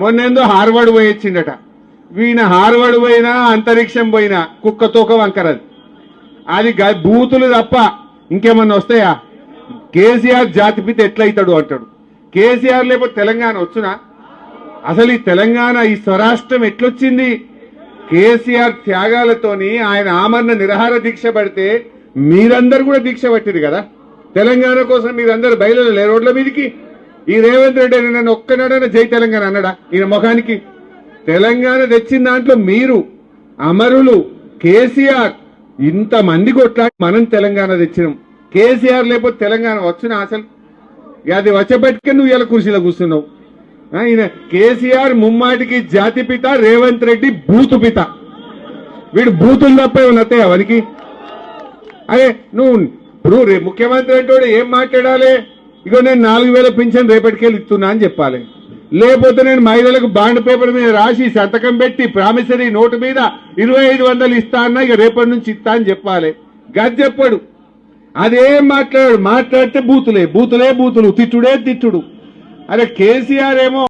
మొన్నేందో Harvard పోయొచ్చిండట. వీణ Harvard పోయినా అంతరిక్షం పోయినా కుక్క తోక వంకరది. అది బూతులు తప్ప ఇంకేమన్నా వస్తాయా? కేసీఆర్ జాతిపిత ఎట్లయితాడు అంటాడు. కేసీఆర్ లేకపోతే తెలంగాణ వచ్చునా? అసలు ఈ తెలంగాణ ఈ స్వరాష్ట్రం ఎట్లొచ్చింది? కేసీఆర్ త్యాగాలతోని ఆయన ఆమరణ నిరాహార దీక్ష పడితే మీరందరూ కూడా దీక్ష పట్టిరు కదా. తెలంగాణ కోసం మీరందరూ బయలుదేరలే రోడ్ల మీదకి. ఈ రేవంత్ రెడ్డి నన్ను ఒక్కనాడైనా జై తెలంగాణ అన్నాడా? ఈయన ముఖానికి. తెలంగాణ తెచ్చిన దాంట్లో మీరు అమరులు కేసీఆర్ ఇంతమంది కొట్లాడి మనం తెలంగాణ తెచ్చినాం. కేసీఆర్ లేకపోతే తెలంగాణ వచ్చునా? అసలు అది వచ్చబట్టికే నువ్వు ఇలా కుర్చీలో కూర్చున్నావు. ఈయన కేసీఆర్ ముమ్మాటికి జాతిపిత, రేవంత్ రెడ్డి బూతు పిత. వీడు బూతులు తప్ప ఏమన్నా వస్తాయా వానికి? అదే నువ్వు ఇప్పుడు ముఖ్యమంత్రి అంటే ఏం మాట్లాడాలి? ఇగో నేను 4,000 పింఛన్ రేపటికెళ్ళి ఇస్తున్నా అని చెప్పాలి. లేకపోతే నేను మహిళలకు బాండ్ పేపర్ మీద రాసి సంతకం పెట్టి ప్రామిసరీ నోటు మీద 2,500 ఇస్తా అన్నా ఇక రేపటి నుంచి ఇస్తా అని చెప్పాలి. గది చెప్పాడు. అదేం మాట్లాడాడు? మాట్లాడితే బూతులే బూతులు, తిట్టుడే తిట్టుడు. అరే కేసీఆర్ ఏమో